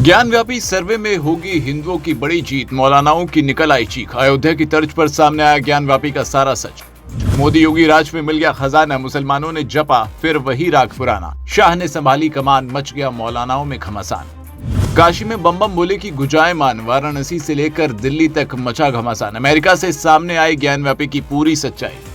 ज्ञानव्यापी सर्वे में होगी हिंदुओं की बड़ी जीत, मौलानाओं की निकल आई चीख। अयोध्या की तर्ज पर सामने आया ज्ञानव्यापी का सारा सच। मोदी योगी राज में मिल गया खजाना, मुसलमानों ने जपा फिर वही राग पुराना। शाह ने संभाली कमान, मच गया मौलानाओं में घमासान। काशी में बम बम बोले की गुंजायमान, वाराणसी से लेकर दिल्ली तक मचा घमासान। अमेरिका से सामने आई ज्ञानव्यापी की पूरी सच्चाई।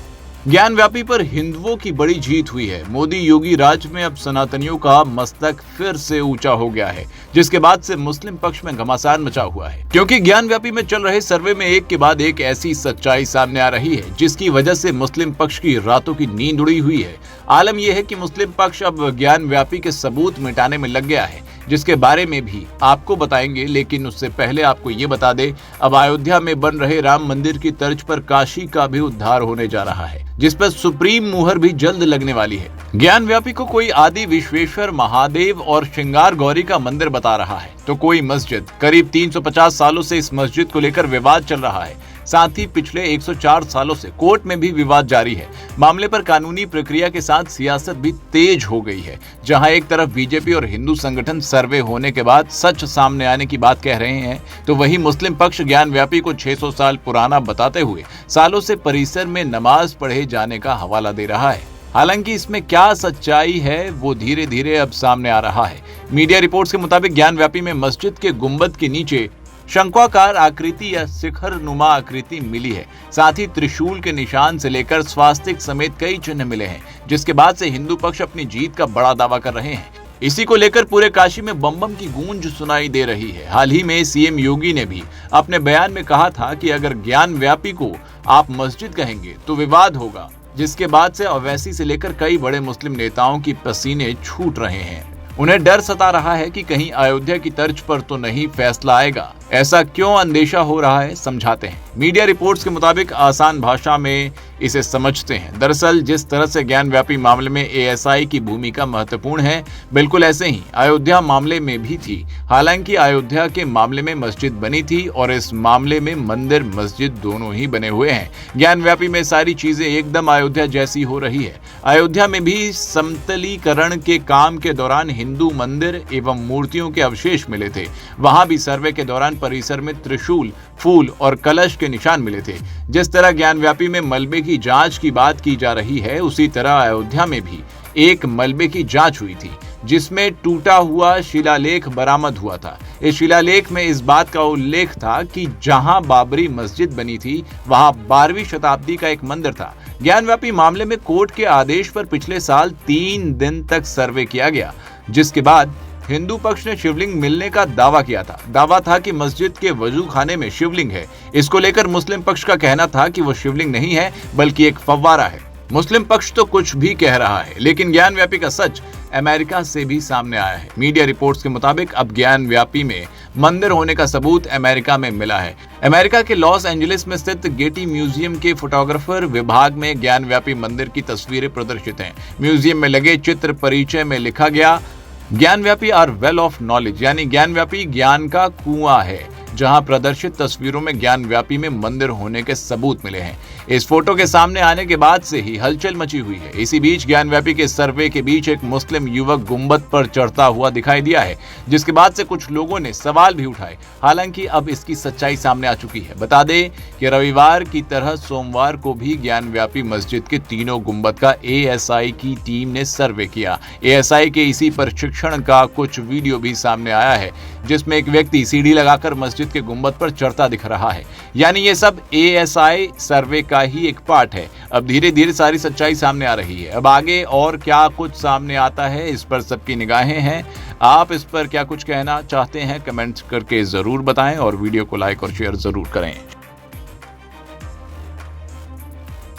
ज्ञानव्यापी पर हिंदुओं की बड़ी जीत हुई है। मोदी योगी राज में अब सनातनियों का मस्तक फिर से ऊंचा हो गया है, जिसके बाद से मुस्लिम पक्ष में घमासान मचा हुआ है, क्योंकि ज्ञानव्यापी में चल रहे सर्वे में एक के बाद एक ऐसी सच्चाई सामने आ रही है जिसकी वजह से मुस्लिम पक्ष की रातों की नींद उड़ी हुई है। आलम यह है कि मुस्लिम पक्ष अब ज्ञानव्यापी के सबूत मिटाने में लग गया है, जिसके बारे में भी आपको बताएंगे। लेकिन उससे पहले आपको ये बता दे, अब अयोध्या में बन रहे राम मंदिर की तर्ज पर काशी का भी उद्धार होने जा रहा है, जिस पर सुप्रीम मुहर भी जल्द लगने वाली है। ज्ञानव्यापी को कोई आदि विश्वेश्वर महादेव और श्रृंगार गौरी का मंदिर बता रहा है, तो कोई मस्जिद। करीब 350 सालों से इस मस्जिद को लेकर विवाद चल रहा है। साथ ही पिछले 104 सालों से कोर्ट में भी विवाद जारी है। मामले पर कानूनी प्रक्रिया के साथ सियासत भी तेज हो गई है। जहां एक तरफ बीजेपी और हिंदू संगठन सर्वे होने के बाद सच सामने आने की बात कह रहे हैं, तो वहीं मुस्लिम पक्ष ज्ञानव्यापी को 600 साल पुराना बताते हुए सालों से परिसर में नमाज पढ़े जाने का हवाला दे रहा है। हालांकि इसमें क्या सच्चाई है वो धीरे धीरे अब सामने आ रहा है। मीडिया रिपोर्ट्स के मुताबिक ज्ञानव्यापी में मस्जिद के गुंबद के नीचे शंक्वाकार आकृति या शिखर नुमा आकृति मिली है। साथ ही त्रिशूल के निशान से लेकर स्वास्तिक समेत कई चिन्ह मिले हैं, जिसके बाद से हिंदू पक्ष अपनी जीत का बड़ा दावा कर रहे हैं। इसी को लेकर पूरे काशी में बम बम की गूंज सुनाई दे रही है। हाल ही में सीएम योगी ने भी अपने बयान में कहा था कि अगर ज्ञानव्यापी को आप मस्जिद कहेंगे तो विवाद होगा, जिसके बाद से ओवैसी से लेकर कई बड़े मुस्लिम नेताओं की पसीने छूट रहे हैं। उन्हें डर सता रहा है कि कहीं अयोध्या की तर्ज पर तो नहीं फैसला आएगा। ऐसा क्यों अंदेशा हो रहा है, समझाते हैं। मीडिया रिपोर्ट्स के मुताबिक आसान भाषा में इसे समझते हैं। दरअसल जिस तरह से ज्ञानव्यापी मामले में एएसआई की भूमिका महत्वपूर्ण है, बिल्कुल ऐसे ही अयोध्या मामले में भी थी। हालांकि अयोध्या के मामले में मस्जिद बनी थी और इस मामले में मंदिर मस्जिद दोनों ही बने हुए हैं। ज्ञानव्यापी में सारी चीजें एकदम अयोध्या जैसी हो रही है। अयोध्या में भी समतलीकरण के काम के दौरान हिंदू मंदिर एवं मूर्तियों के अवशेष मिले थे। वहां भी सर्वे के दौरान परिसर में त्रिशूल, फूल और कलश के निशान मिले थे। जिस तरह ज्ञानव्यापी में मलबे की जांच की बात की जा रही है, उसी तरह अयोध्या में भी एक मलबे की जांच हुई थी, जिसमें टूटा हुआ शिलालेख बरामद हुआ था। इस शिलालेख में इस बात का उल्लेख था कि जहां बाबरी मस्जिद बनी थी, वहां 12वीं शताब्दी का एक मंदिर था। ज्ञानव्यापी मामले में कोर्ट के आदेश पर पिछले साल 3 दिन तक सर्वे किया गया, जिसके बाद हिंदू पक्ष ने शिवलिंग मिलने का दावा किया था। दावा था कि मस्जिद के वजू खाने में शिवलिंग है। इसको लेकर मुस्लिम पक्ष का कहना था कि वो शिवलिंग नहीं है बल्कि एक फव्वारा है। मुस्लिम पक्ष तो कुछ भी कह रहा है, लेकिन ज्ञानव्यापी का सच अमेरिका से भी सामने आया है। मीडिया रिपोर्ट्स के मुताबिक अब ज्ञानव्यापी में मंदिर होने का सबूत अमेरिका में मिला है। अमेरिका के लॉस एंजलिस में स्थित गेटी म्यूजियम के फोटोग्राफर विभाग में ज्ञानव्यापी मंदिर की तस्वीरें प्रदर्शित हैं। म्यूजियम में लगे चित्र परिचय में लिखा गया, Gyanvapi are well of knowledge, यानी ज्ञानव्यापी ज्ञान का कुआं है। जहां प्रदर्शित तस्वीरों में ज्ञानव्यापी में मंदिर होने के सबूत मिले हैं। इस फोटो के सामने आने के बाद से ही हलचल मची हुई है। इसी बीच ज्ञानव्यापी के सर्वे के बीच एक मुस्लिम युवक गुंबद पर चढ़ता हुआ दिखाई दिया है, जिसके बाद से कुछ लोगों ने सवाल भी उठाए। हालांकि अब इसकी सच्चाई सामने आ चुकी है। बता दें कि रविवार की तरह सोमवार को भी ज्ञानव्यापी मस्जिद के तीनों गुंबद का एएसआई की टीम ने सर्वे किया। एएसआई के इसी प्रशिक्षण का कुछ वीडियो भी सामने आया है, जिसमें एक व्यक्ति सीढ़ी लगाकर मस्जिद के गुंबद पर चढ़ता दिख रहा है। यानी ये सब एएसआई सर्वे का ही एक पार्ट है। अब धीरे धीरे सारी सच्चाई सामने आ रही है। अब आगे और क्या कुछ सामने आता है, इस पर सबकी निगाहें हैं। आप इस पर क्या कुछ कहना चाहते हैं, कमेंट्स करके जरूर बताएं और वीडियो को लाइक और शेयर जरूर करें।